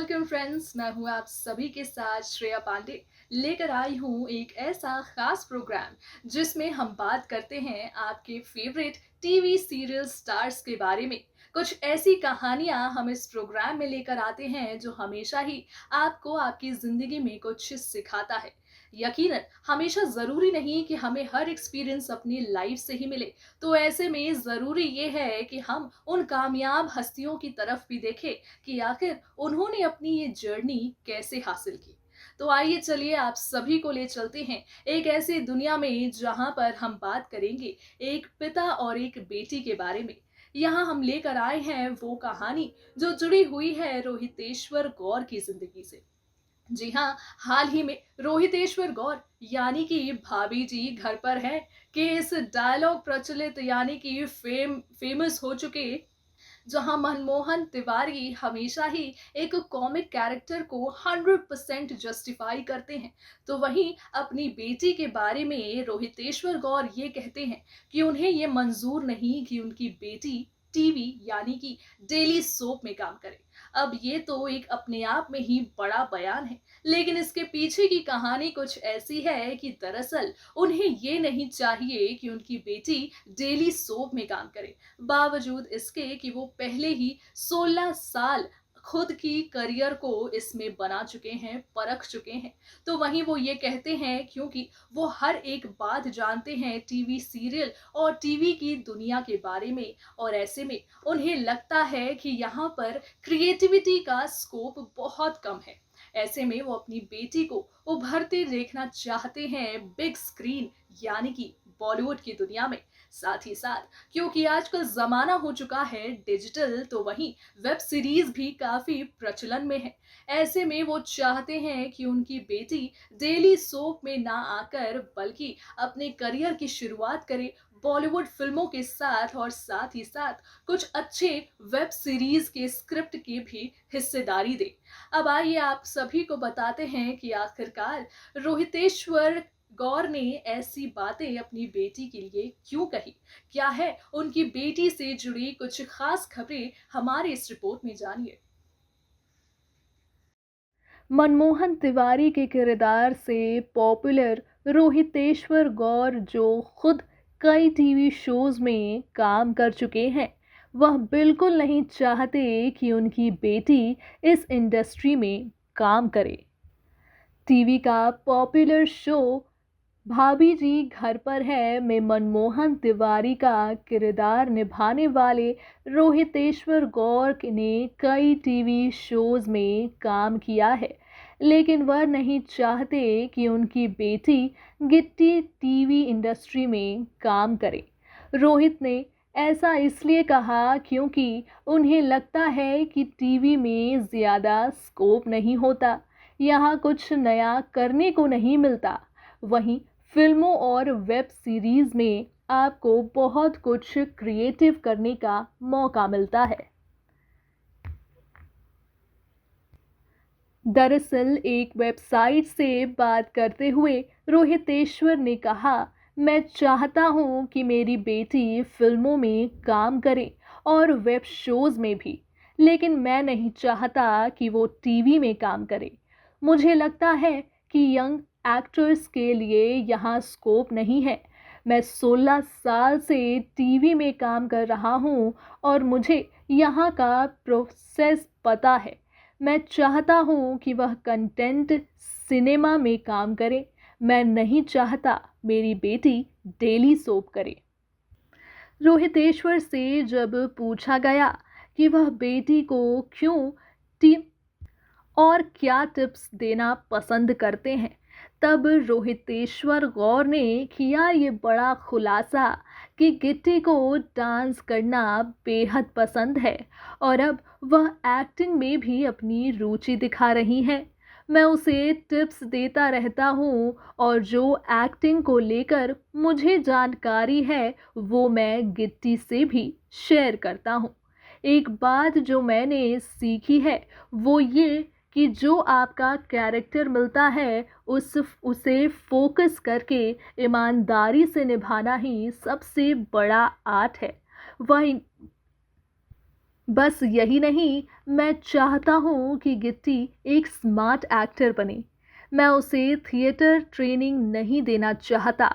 Welcome friends, मैं हूं आप सभी के साथ श्रेया पांडे। लेकर आई हूं एक ऐसा खास प्रोग्राम जिसमें हम बात करते हैं आपके फेवरेट टीवी सीरियल स्टार्स के बारे में। कुछ ऐसी कहानियां हम इस प्रोग्राम में लेकर आते हैं जो हमेशा ही आपको आपकी जिंदगी में कुछ सिखाता है। यकीनन हमेशा जरूरी नहीं कि हमें हर एक्सपीरियंस अपनी लाइफ से ही मिले। तो ऐसे में ज़रूरी ये है कि हम उन कामयाब हस्तियों की तरफ भी देखें कि आखिर उन्होंने अपनी ये जर्नी कैसे हासिल की। तो आइए चलिए आप सभी को ले चलते हैं एक ऐसी दुनिया में जहां पर हम बात करेंगे एक पिता और एक बेटी के बारे में। यहाँ हम लेकर आए हैं वो कहानी जो जुड़ी हुई है रोहितेश्वर गौर की जिंदगी से। जी हाँ, हाल ही में रोहितेश्वर गौर यानी कि भाभी जी घर पर है कि इस डायलॉग प्रचलित यानी कि फेमस हो चुके, जहां मनमोहन तिवारी हमेशा ही एक कॉमिक कैरेक्टर को 100% जस्टिफाई करते हैं, तो वहीं अपनी बेटी के बारे में रोहितेश्वर गौर ये कहते हैं कि उन्हें ये मंजूर नहीं कि उनकी बेटी टीवी यानी कि डेली सोप में काम करे। अब ये तो एक अपने आप में ही बड़ा बयान है, लेकिन इसके पीछे की कहानी कुछ ऐसी है कि दरअसल उन्हें ये नहीं चाहिए कि उनकी बेटी डेली सोप में काम करे, बावजूद इसके कि वो पहले ही 16 साल खुद की करियर को इसमें बना चुके हैं, परख चुके हैं। तो वहीं वो ये कहते हैं क्योंकि वो हर एक बात जानते हैं टीवी सीरियल और टीवी की दुनिया के बारे में, और ऐसे में उन्हें लगता है कि यहाँ पर क्रिएटिविटी का स्कोप बहुत कम है। ऐसे में वो अपनी बेटी को उभरते देखना चाहते हैं बिग स्क्रीन यानी कि बॉलीवुड की दुनिया में। साथ ही साथ क्योंकि आजकल जमाना हो चुका है डिजिटल, तो वहीं वेब सीरीज भी काफी प्रचलन में है। ऐसे में वो चाहते हैं कि उनकी बेटी डेली सोप में ना आकर बल्कि अपने करियर की शुरुआत करे बॉलीवुड फिल्मों के साथ, और साथ ही साथ कुछ अच्छे वेब सीरीज के स्क्रिप्ट की भी हिस्सेदारी दे। अब आइए आप सभी को बताते हैं कि आखिरकार रोहितेश्वर गौर ने ऐसी बातें अपनी बेटी के लिए क्यों कही। क्या है उनकी बेटी से जुड़ी कुछ खास खबरें, हमारे इस रिपोर्ट में जानिए। मनमोहन तिवारी के किरदार से पॉपुलर रोहितेश्वर गौर, जो खुद कई टीवी शोज में काम कर चुके हैं, वह बिल्कुल नहीं चाहते कि उनकी बेटी इस इंडस्ट्री में काम करे। टीवी का पॉपुलर शो भाभी जी घर पर है में मनमोहन तिवारी का किरदार निभाने वाले रोहितेश्वर गौर ने कई टीवी शोज में काम किया है, लेकिन वह नहीं चाहते कि उनकी बेटी गिट्टी टीवी इंडस्ट्री में काम करे। रोहित ने ऐसा इसलिए कहा क्योंकि उन्हें लगता है कि टीवी में ज़्यादा स्कोप नहीं होता, यहाँ कुछ नया करने को नहीं मिलता। वहीं फिल्मों और वेब सीरीज में आपको बहुत कुछ क्रिएटिव करने का मौका मिलता है। दरअसल एक वेबसाइट से बात करते हुए रोहितेश्वर ने कहा, मैं चाहता हूं कि मेरी बेटी फिल्मों में काम करे और वेब शोज में भी, लेकिन मैं नहीं चाहता कि वो टीवी में काम करे। मुझे लगता है कि यंग एक्टर्स के लिए यहाँ स्कोप नहीं है। मैं 16 साल से टीवी में काम कर रहा हूँ और मुझे यहाँ का प्रोसेस पता है। मैं चाहता हूँ कि वह कंटेंट सिनेमा में काम करे। मैं नहीं चाहता मेरी बेटी डेली सोप करे। रोहितेश्वर से जब पूछा गया कि वह बेटी को क्यों टी और क्या टिप्स देना पसंद करते हैं, तब रोहितेश्वर गौर ने किया ये बड़ा खुलासा कि गिट्टी को डांस करना बेहद पसंद है और अब वह एक्टिंग में भी अपनी रुचि दिखा रही हैं। मैं उसे टिप्स देता रहता हूँ और जो एक्टिंग को लेकर मुझे जानकारी है वो मैं गिट्टी से भी शेयर करता हूँ। एक बात जो मैंने सीखी है वो ये कि जो आपका कैरेक्टर मिलता है उसे फोकस करके ईमानदारी से निभाना ही सबसे बड़ा आर्ट है। वह बस यही नहीं, मैं चाहता हूँ कि गिट्टी एक स्मार्ट एक्टर बने। मैं उसे थिएटर ट्रेनिंग नहीं देना चाहता,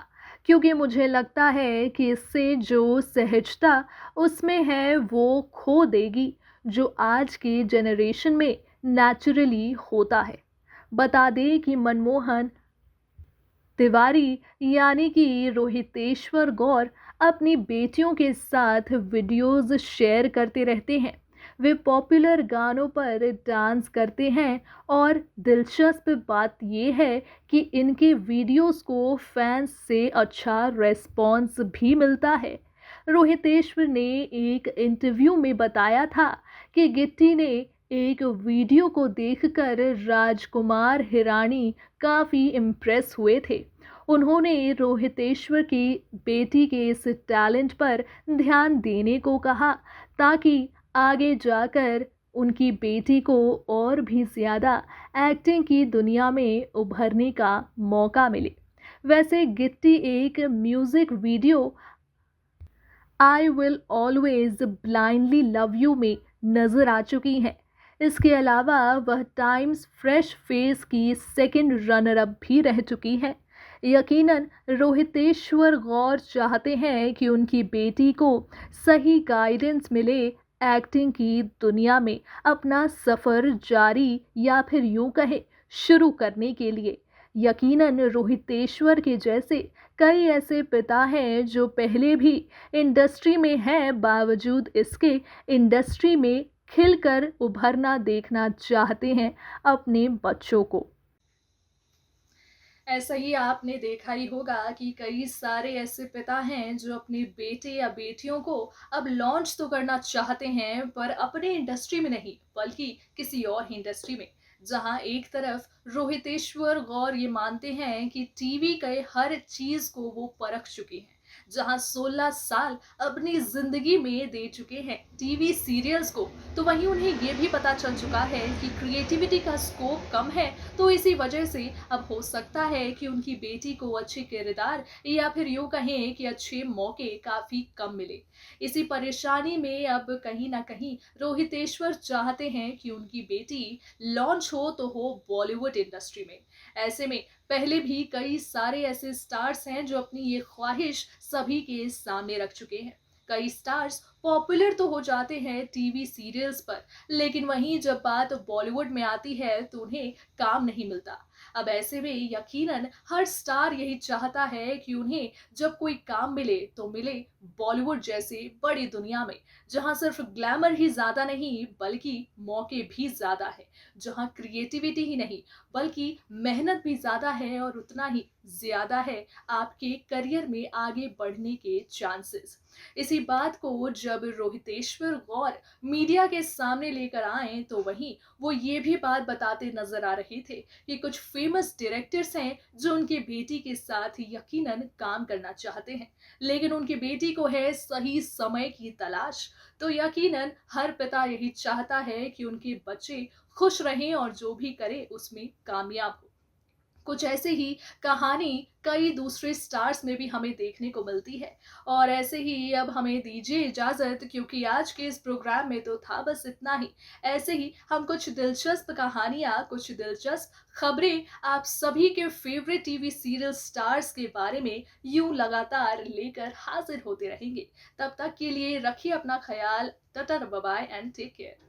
क्योंकि मुझे लगता है कि इससे जो सहजता उसमें है वो खो देगी, जो आज के जनरेशन में नेचुरली होता है। बता दें कि मनमोहन तिवारी यानी कि रोहितेश्वर गौर अपनी बेटियों के साथ वीडियोस शेयर करते रहते हैं। वे पॉपुलर गानों पर डांस करते हैं और दिलचस्प बात यह है कि इनके वीडियोस को फैंस से अच्छा रेस्पॉन्स भी मिलता है। रोहितेश्वर ने एक इंटरव्यू में बताया था कि गिट्टी ने एक वीडियो को देखकर राजकुमार हिरानी काफ़ी इम्प्रेस हुए थे। उन्होंने रोहितेश्वर की बेटी के इस टैलेंट पर ध्यान देने को कहा, ताकि आगे जाकर उनकी बेटी को और भी ज़्यादा एक्टिंग की दुनिया में उभरने का मौका मिले। वैसे गिट्टी एक music video I will always blindly love you में नजर आ चुकी हैं। इसके अलावा वह टाइम्स फ्रेश फेस की सेकंड रनर अप भी रह चुकी हैं। यकीनन रोहितेश्वर गौर चाहते हैं कि उनकी बेटी को सही गाइडेंस मिले एक्टिंग की दुनिया में अपना सफ़र जारी या फिर यूं कहे शुरू करने के लिए। यकीनन रोहितेश्वर के जैसे कई ऐसे पिता हैं जो पहले भी इंडस्ट्री में हैं, बावजूद इसके इंडस्ट्री में खिलकर उभरना देखना चाहते हैं अपने बच्चों को। ऐसा ही आपने देखा ही होगा कि कई सारे ऐसे पिता हैं जो अपने बेटे या बेटियों को अब लॉन्च तो करना चाहते हैं, पर अपने इंडस्ट्री में नहीं बल्कि किसी और ही इंडस्ट्री में। जहां एक तरफ रोहितेश्वर गौर ये मानते हैं कि टीवी के हर चीज को वो परख चुके हैं, जहां 16 साल अपनी जिंदगी में दे चुके हैं टीवी सीरियल्स को, तो वहीं उन्हें ये भी पता चल चुका है कि क्रिएटिविटी का स्कोप कम है। तो इसी वजह से अब हो सकता है कि उनकी बेटी को अच्छे किरदार या फिर यूं कहें कि अच्छे मौके काफी कम मिले। इसी परेशानी में अब कहीं ना कहीं रोहितेश्वर चाहते हैं कि उनकी बेटी लॉन्च हो तो हो बॉलीवुड इंडस्ट्री में। ऐसे में पहले भी कई सारे ऐसे स्टार्स हैं जो अपनी ये ख्वाहिश सभी के सामने रख चुके हैं। कई स्टार्स पॉपुलर तो हो जाते हैं टीवी सीरियल्स पर, लेकिन वहीं जब बात बॉलीवुड में आती है तो उन्हें काम नहीं मिलता। अब ऐसे में यकीनन हर स्टार यही चाहता है कि उन्हें जब कोई काम मिले तो मिले बॉलीवुड जैसे बड़ी दुनिया में, जहां सिर्फ ग्लैमर ही ज्यादा नहीं बल्कि मौके भी ज्यादा है, जहां क्रिएटिविटी ही नहीं बल्कि मेहनत भी ज्यादा है और उतना ही ज्यादा है आपके करियर में आगे बढ़ने के चांसेस। इसी बात को जब रोहितेश्वर गौर मीडिया के सामने लेकर आए तो वहीं वो ये भी बात बताते नजर आ रहे थे कि कुछ फेमस डायरेक्टर्स हैं जो उनकी बेटी के साथ यकीनन काम करना चाहते हैं, लेकिन उनकी बेटी को है सही समय की तलाश। तो यकीनन हर पिता यही चाहता है कि उनके बच्चे खुश रहें और जो भी करे उसमें कामयाब हो। कुछ ऐसे ही कहानी कई दूसरे स्टार्स में भी हमें देखने को मिलती है। और ऐसे ही अब हमें दीजिए इजाज़त, क्योंकि आज के इस प्रोग्राम में तो था बस इतना ही। ऐसे ही हम कुछ दिलचस्प कहानियाँ, कुछ दिलचस्प खबरें आप सभी के फेवरेट टीवी सीरियल स्टार्स के बारे में यूं लगातार लेकर हाजिर होते रहेंगे। तब तक के लिए रखिए अपना ख्याल। Tata bye bye and take care.